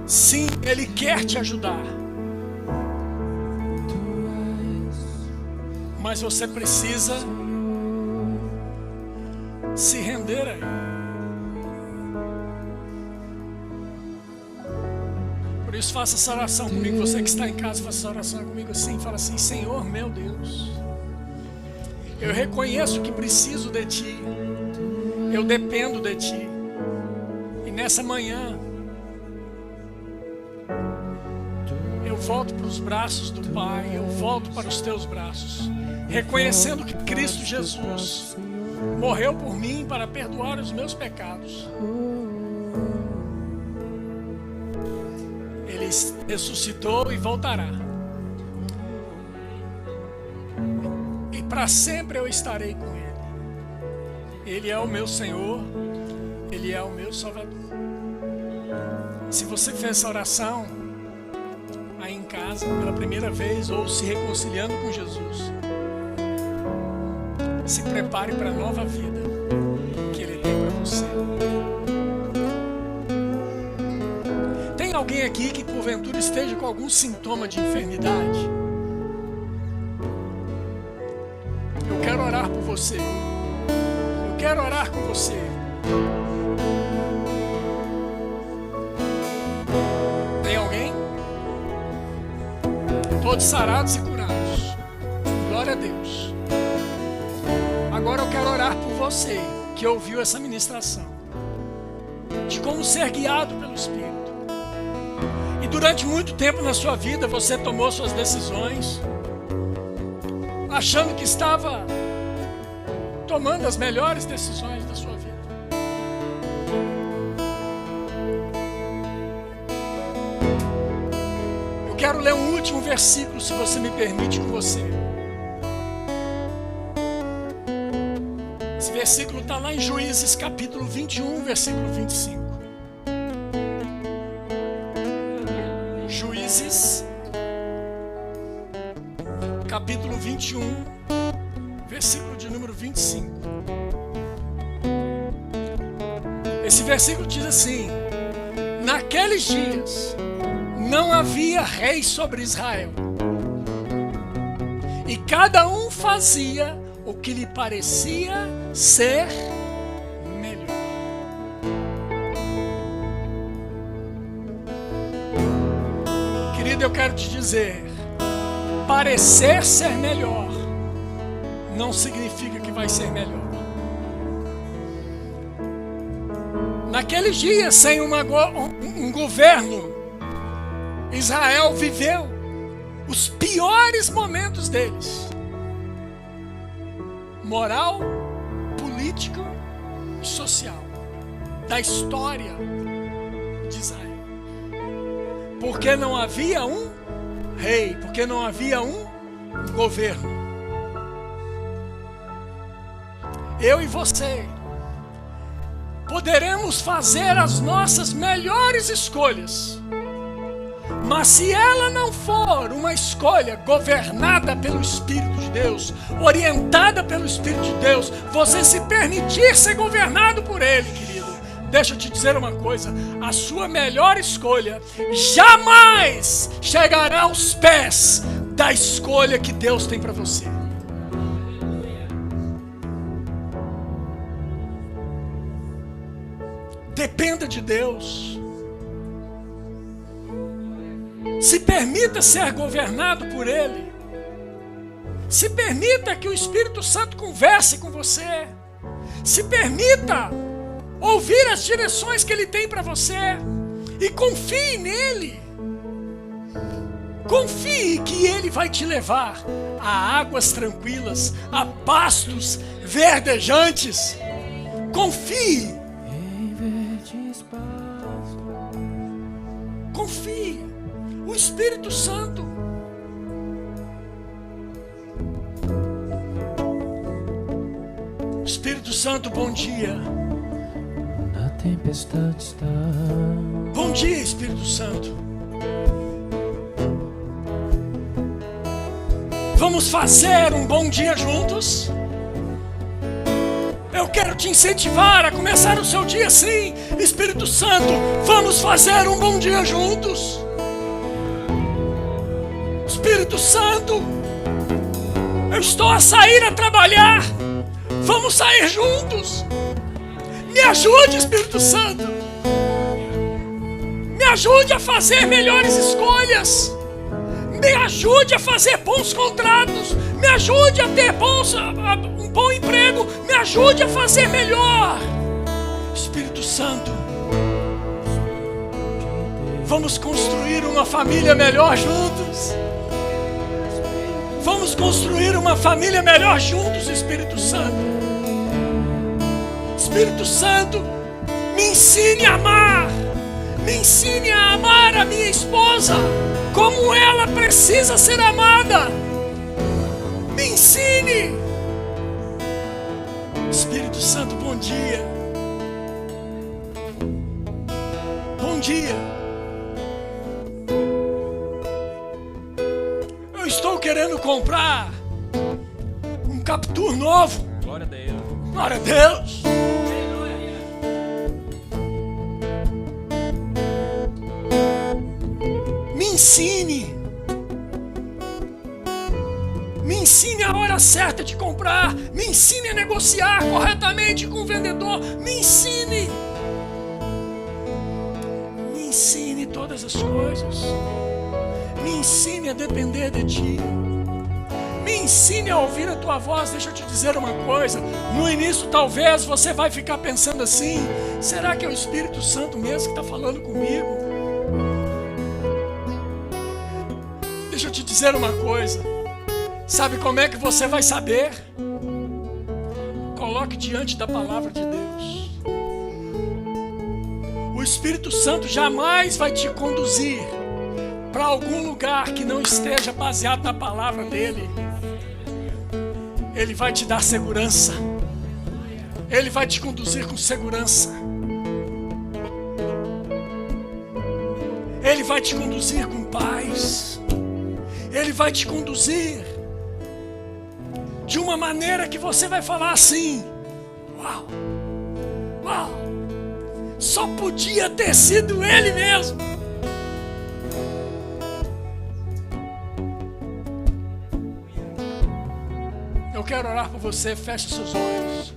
Sim, Ele quer te ajudar, mas você precisa se render a Ele. Por isso, faça essa oração comigo. Você que está em casa, faça essa oração comigo assim. Fala assim: Senhor meu Deus, eu reconheço que preciso de Ti, eu dependo de Ti, e nessa manhã eu volto para os braços do Pai, eu volto para os Teus braços, reconhecendo que Cristo Jesus morreu por mim para perdoar os meus pecados. Ele ressuscitou e voltará, e para sempre eu estarei com Ele. Ele é o meu Senhor, Ele é o meu Salvador. Se você fez essa oração aí em casa pela primeira vez, ou se reconciliando com Jesus, se prepare para a nova vida que Ele tem para você. Tem alguém aqui que porventura esteja com algum sintoma de enfermidade? Eu quero orar por você. Eu quero orar com você. Tem alguém? Todos sarados e curados. Glória a Deus. Agora eu quero orar por você que ouviu essa ministração, de como ser guiado pelo Espírito. E durante muito tempo na sua vida você tomou suas decisões achando que estava tomando as melhores decisões da sua vida. Eu quero ler um último versículo, se você me permite, com você. Esse versículo está lá em Juízes capítulo 21, versículo 25. Gênesis, capítulo 21, versículo de número 25. Esse versículo diz assim: naqueles dias não havia rei sobre Israel, e cada um fazia o que lhe parecia ser melhor. Querido, eu quero te dizer, parecer ser melhor não significa que vai ser melhor. Naqueles dias, sem um governo, Israel viveu os piores momentos deles: moral, político e social, da história de Israel. Porque não havia um rei, porque não havia um governo. Eu e você poderemos fazer as nossas melhores escolhas, mas se ela não for uma escolha governada pelo Espírito de Deus, orientada pelo Espírito de Deus, você se permitir ser governado por Ele, querido, deixa eu te dizer uma coisa: a sua melhor escolha jamais chegará aos pés da escolha que Deus tem para você. Dependa de Deus. Se permita ser governado por Ele. Se permita que o Espírito Santo converse com você. Se permita ouvir as direções que Ele tem para você. E confie nele. Confie que Ele vai te levar a águas tranquilas, a pastos verdejantes. Confie. Confie. O Espírito Santo. Espírito Santo, bom dia. A tempestade está. Bom dia, Espírito Santo. Vamos fazer um bom dia juntos? Eu quero te incentivar a começar o seu dia assim. Espírito Santo, vamos fazer um bom dia juntos. Espírito Santo, eu estou a sair a trabalhar. Vamos sair juntos. Me ajude, Espírito Santo. Me ajude a fazer melhores escolhas. Me ajude a fazer bons contratos. Me ajude a ter um bom emprego. Me ajude a fazer melhor. Espírito Santo, vamos construir uma família melhor juntos. Vamos construir uma família melhor juntos, Espírito Santo. Espírito Santo, me ensine a amar. Me ensine a amar a minha esposa como ela precisa ser amada. Me ensine. Espírito Santo, bom dia. Bom dia. Eu estou querendo comprar um Captur novo. Glória a Deus. Glória a Deus. Me ensine. Me ensine a hora certa de comprar. Me ensine a negociar corretamente com o vendedor. Me ensine. Me ensine todas as coisas. Me ensine a depender de Ti. Me ensine a ouvir a Tua voz. Deixa eu te dizer uma coisa. No início talvez você vai ficar pensando assim: será que é o Espírito Santo mesmo que está falando comigo? Deixa eu te dizer uma coisa. Sabe como é que você vai saber? Coloque diante da palavra de Deus. O Espírito Santo jamais vai te conduzir para algum lugar que não esteja baseado na palavra dele. Ele vai te dar segurança. Ele vai te conduzir com segurança. Ele vai te conduzir com paz. Ele vai te conduzir de uma maneira que você vai falar assim: uau, uau, só podia ter sido Ele mesmo. Eu quero orar por você, feche seus olhos.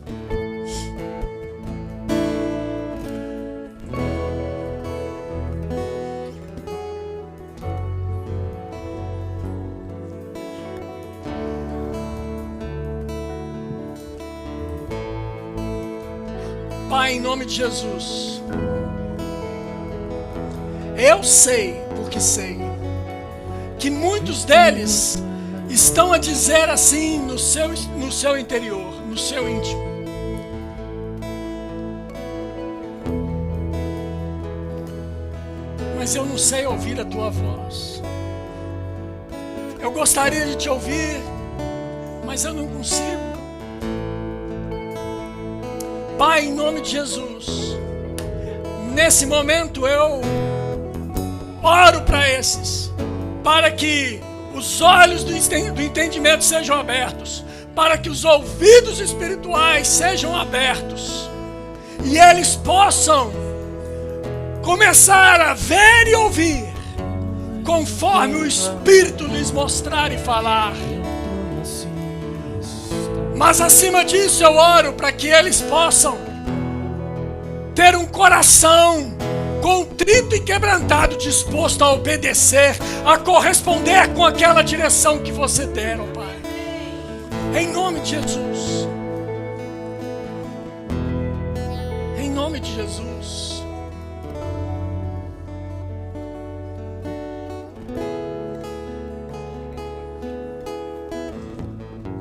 Pai, em nome de Jesus, eu sei, porque sei, que muitos deles estão a dizer assim no seu interior, no seu íntimo: mas eu não sei ouvir a tua voz. Eu gostaria de te ouvir, mas eu não consigo. Pai, em nome de Jesus, nesse momento eu oro para esses, para que os olhos do entendimento sejam abertos, para que os ouvidos espirituais sejam abertos, e eles possam começar a ver e ouvir, conforme o Espírito lhes mostrar e falar. Mas acima disso eu oro para que eles possam ter um coração contrito e quebrantado, disposto a obedecer, a corresponder com aquela direção que você der, ó Pai. Em nome de Jesus. Em nome de Jesus.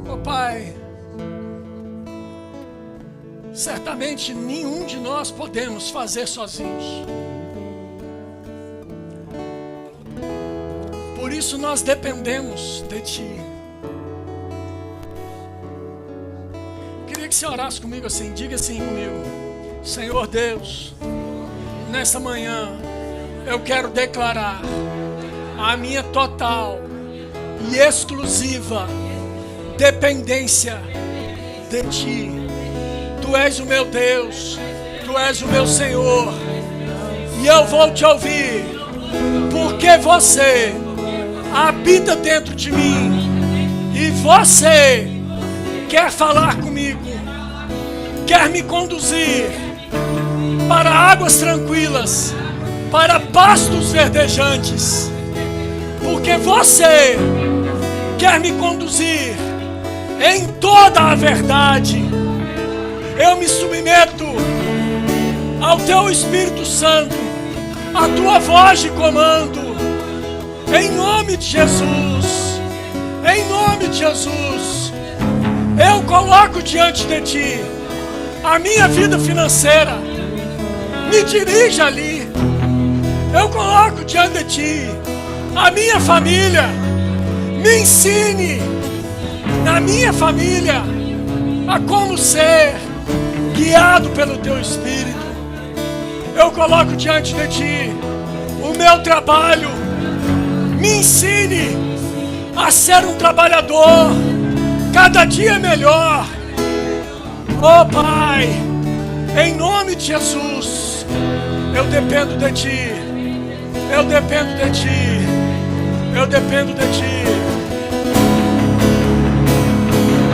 Ó Pai, certamente nenhum de nós podemos fazer sozinhos. Por isso nós dependemos de Ti. Queria que você orasse comigo assim, diga assim comigo: Senhor Deus, nessa manhã eu quero declarar a minha total e exclusiva dependência de Ti. Tu és o meu Deus, Tu és o meu Senhor, e eu vou Te ouvir, porque Você habita dentro de mim, e Você quer falar comigo, quer me conduzir para águas tranquilas, para pastos verdejantes, porque Você quer me conduzir em toda a verdade. Eu me submeto ao Teu Espírito Santo, a Tua voz de comando, em nome de Jesus. Em nome de Jesus, eu coloco diante de Ti a minha vida financeira. Me dirija ali. Eu coloco diante de Ti a minha família. Me ensine na minha família a como ser guiado pelo Teu Espírito. Eu coloco diante de Ti o meu trabalho. Me ensine a ser um trabalhador cada dia melhor. Oh Pai, em nome de Jesus, eu dependo de Ti. Eu dependo de Ti. Eu dependo de Ti.